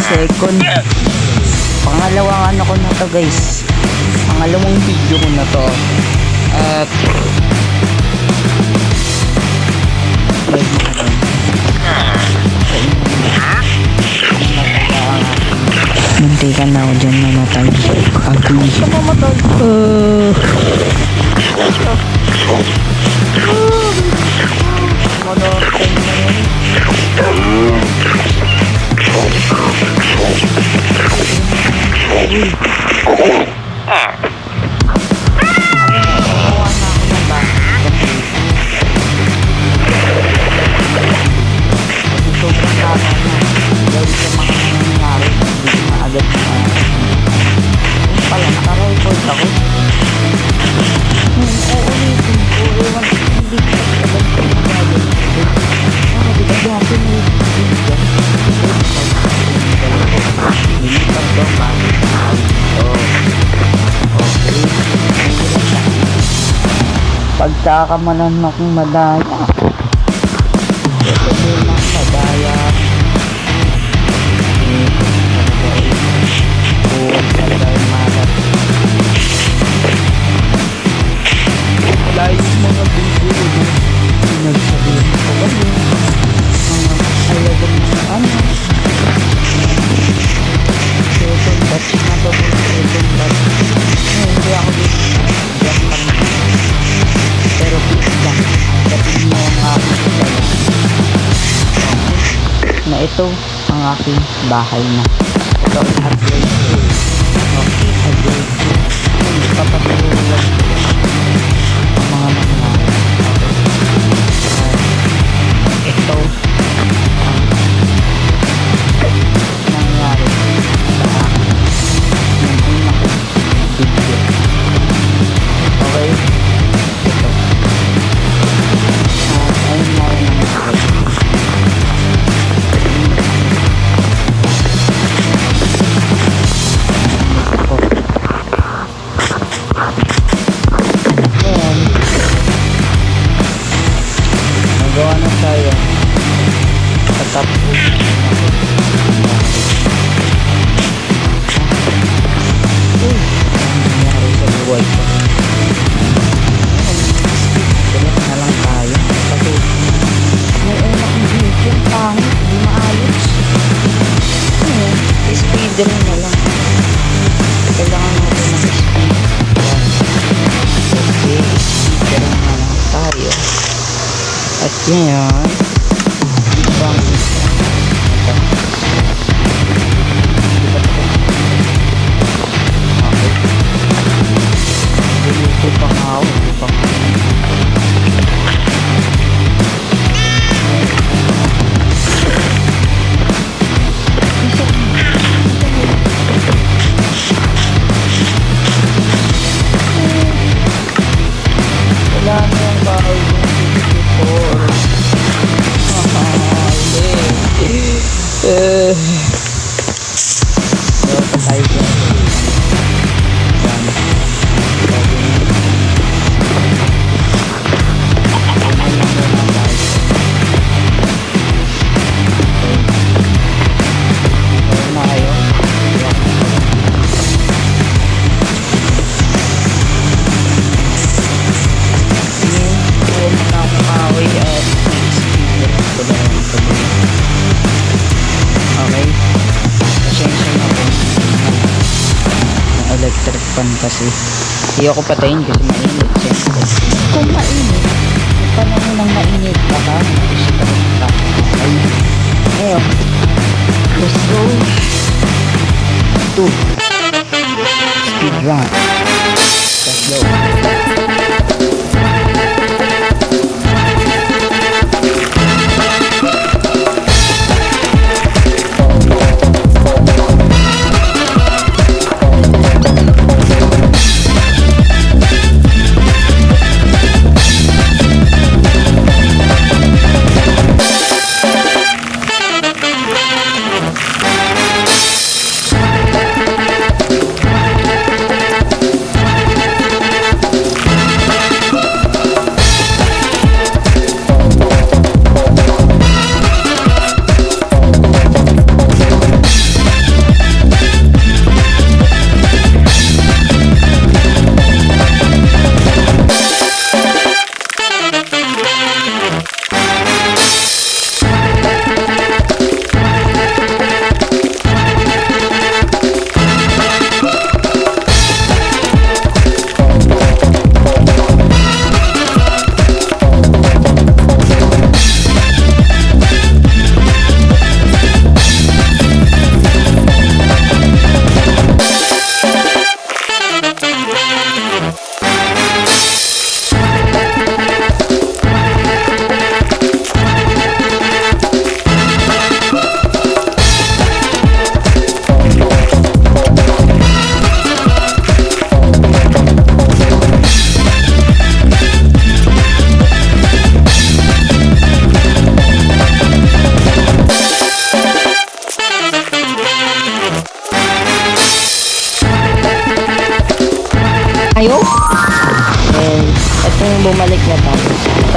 second. Pangalawang ano ko na to guys. Pangalawang video ko na to. At muntikan na ako dyan mamatay. Ugly. Mamatay. Pagkakamanan akong madaya. Sabi ng madaya. Buwan talaga yung magat. Wala yung mga video na pinagsabihin ko ba yun? Mga ayagang mga ano. Second batch na ba mo? Second batch. Hindi ako dito. Diyan lang. Pero please lang, dating mo ang aking dala na ito ang aking bahay na. Ito ang upgrade ko. Okay, upgrade ko. Papatuloy ang mga nangyari. Ito ang nangyari sa akin ng una kong video. Okay? Magawa na tayo sa top 4. Ang nangyari sa buhay ko. Tulad na lang tayo kasi may una kong video pangit, di maayos. Speeder na lang. Kailangan natin ng speed. Okay, speeder na lang tayo. At ngayon, ibang ito pang ako, ito pang wala na yung bahay yung before. So, patay ko. Electric fan kasi hindi ako patayin kasi mainit siyempre. Kung mainit panahon ng mainit baka mag-strike ka. Ay, ngayon let's go to speed run. Let's go.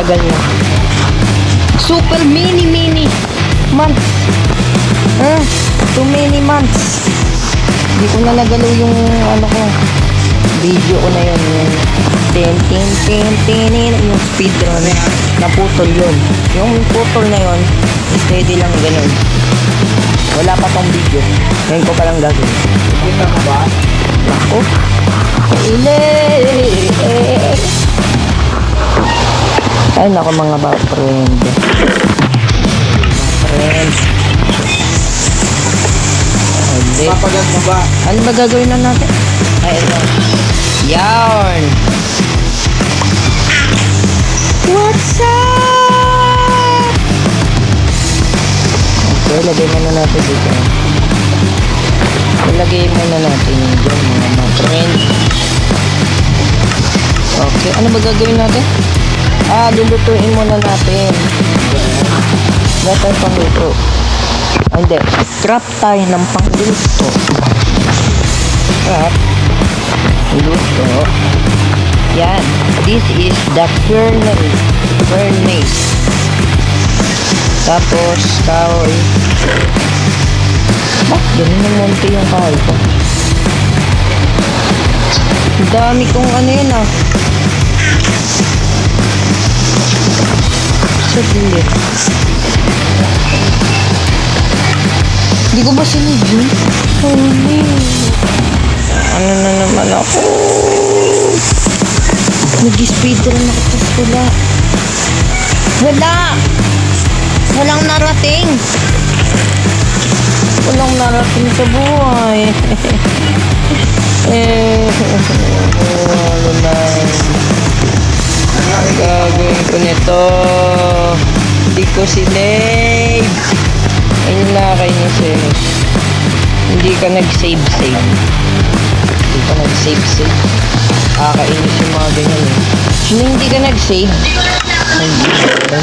tagal na. Super mini months. Too many months. Hindi ko na nagalaw yung ano ko. Video ko na yun. Yung speedrun. Naputol yun. Yung putol na yun, steady lang ganun. Wala pa tong video. Ngayon ko palang gagawin. Kita mo ba? Ako. Ay nako mga friend. Friend. Hindi. Papagat mo ba? Ano ba gagawin na natin? Ay, ito. Yarn. What's up? Okay, lagay muna natin dito. Ilagay muna natin yun dyan mga friend. Okay, ano ba gagawin natin? Lulutuin muna natin. Dapat pangluto. Hindi, scrap tayo ng pangluto. Scrap. Luto. Yan. This is the furnace. Tapos, kahoy. Ganun yung monte yung kahoy ko. Dami kong ano yun Saglit. Hindi ko ba sinid yun? Ano na naman ako? Nag-speedrun ako tapos wala. Walang narating. Walang narating sa buhay. Ano na. Ang gagawin ko nito. Hindi ko sinave. Ayun na kayo niya save. Hindi ka nag-save. Hindi ka nag-save. Kainis yung mga ganyan eh. Sino hindi ka nag-save? Hindi ka.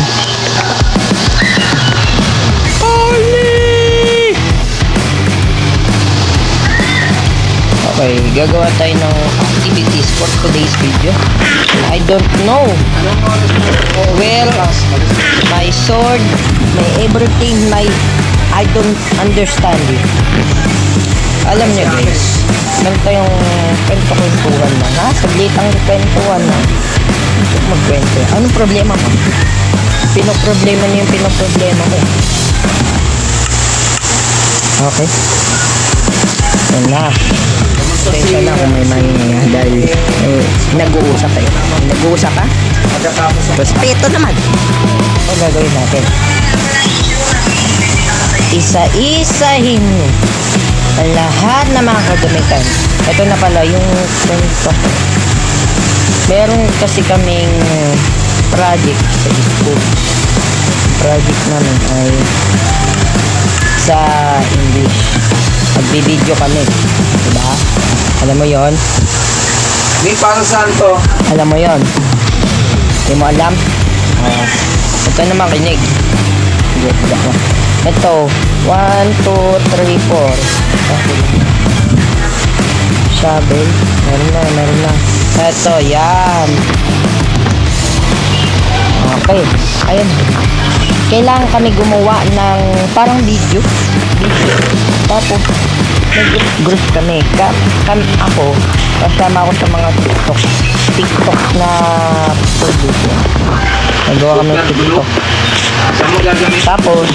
Okay, gagawa tayo ng activities for today's video. I don't know where my sword, my everything, I don't understand it. Alam niyo guys, meron tayong kwento-kwentuhan na. Saglitang kwentuhan na. Magkwento. Anong problema mo? Pinoproblema niyo yung pinoproblema mo. Okay. Yan na. Pasensya na kung may mahinga dahil nag-uusap kayo. Nag-uusap ka? Respeto naman. Ano gagawin natin? Isa-isahin ang lahat na mga kagamitan. Ito na pala yung kwento. Meron kasi kaming project sa school. Project namin ay sa English. Magbibideo kami. Diba? Alam mo yon? Hindi, para saan to? Alam mo yon? Hindi mo alam? Ito na makinig. Ito. 1, 2, 3, 4. Shovel. Meron na. Ito, yan. Okay. Ayun. Kailangan kami gumawa ng parang video. Tapos, nag-group kami. Ako, kasama ako sa mga TikTok na producer. Nagawa kami ng TikTok. Tapos,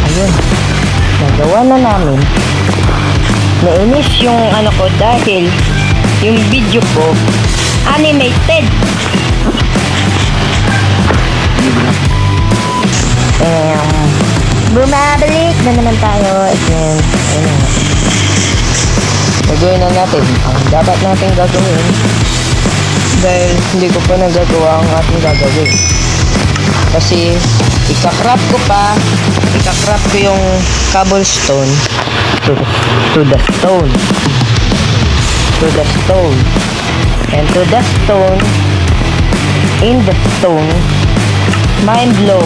ayun. Nagawa na namin. Nainis yung ano ko dahil yung video ko animated. Bumabalik na naman tayo. Ayun. Gagawin na natin ang dapat natin gagawin dahil hindi ko pa nagagawa ang ating gagawin. Kasi ikakrap ko yung cobblestone to the stone. And to the stone, in the stone, mind blow.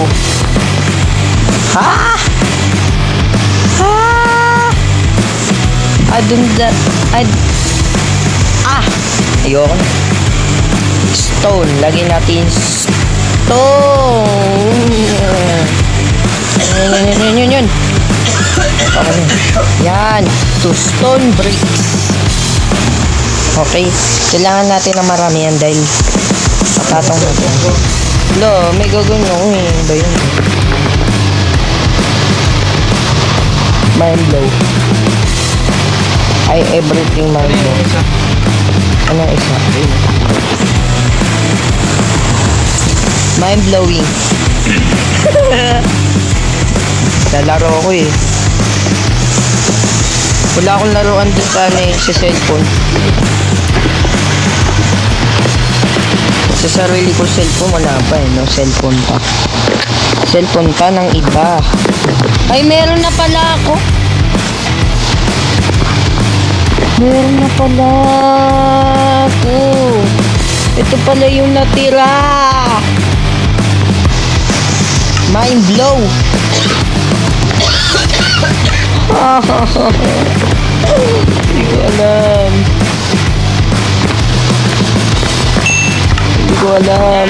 Ayoko na. Stone. Lagyan natin to. Yun. Okay. Yan. 2 stone bricks. Okay. Kailangan natin ng marami yan dahil patatong natin. Lo, may gagawin ako eh. Ba yun? Mind blow. Ay, everything mind blow. Ano isa? Mind blowing. Lalaro ako eh. Wala akong laruan dun sa cellphone. Sa sarili ko cellphone, wala pa eh, no? Cellphone pa. Cellphone pa ng iba. Ay, meron na pala ako. Meron na pala ako. Ito pala yung natira. Mind blow. Hindi ko alam. Hindi ko alam.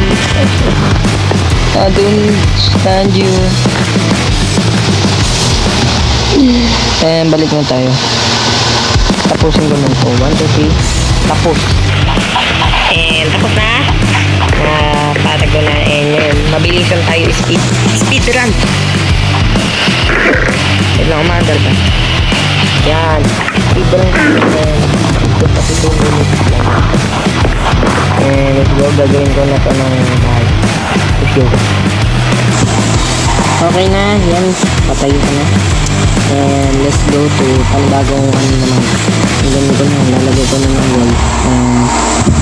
I don't stand you. Balik na tayo. Tapusin ko lang po. 1, 2, 3. Tapos. Tapos na. Patag ko na. Yun. Mabilisan tayo. Speed run. Wait lang, umaandar pa. Yan. Speed run. Ito pati 2 minutes lang. Let's go. Gagawin ko na ito ng bahay. Let's go. Okay na. Yan. Patay ko na. And let's go to panibagong ano naman. Ang ganito na. Lalagay ko na ng wall.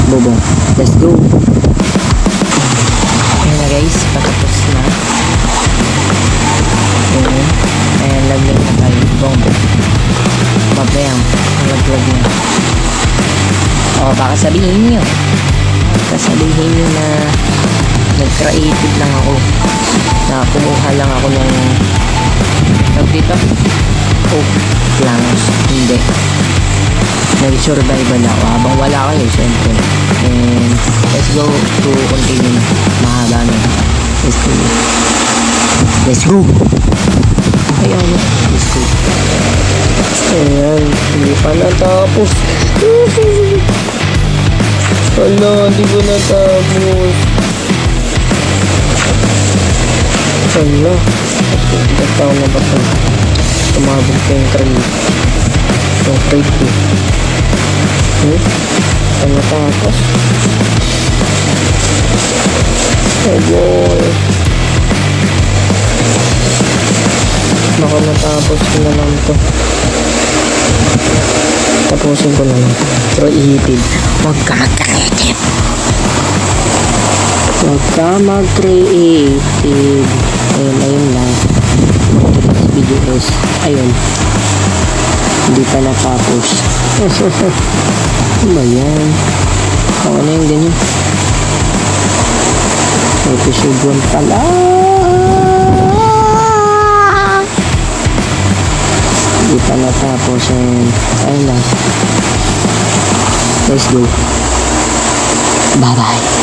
Bobong. Let's go. Ayan na guys. Patapos na. Ayan. And lagyan na tayo. Bong. Babayang. Laglag na. O baka sabihin nyo. Baka sabihin nyo na nag-creative lang ako. Na kumuha lang ako ng dito. Oh, plans. Hindi. Nag-survival ako. Habang wala kayo, siyempre. And let's go to continue. Mahaba na. Let's go. Let's go. Ayan. Let's go. Ayan. Hindi pa natapos. Wala, hindi ko natapos. Wala. Ito na ba ito? Tumabog ko yung crate. Yung crate ko. Ano tapos? Oh boy. Baka natapos ko na lang ito. Tapusin ko na lang. Pero ihipid. Huwag ka mag-creative. Huwag ka mag-creative. Ayun lang. Next video is, ayun. Hindi pa natapos. Ano ba yan? Ano na yung ganyan? Episode 1 pala. Hindi pa natapos. Ayun lang. Let's go. Bye-bye.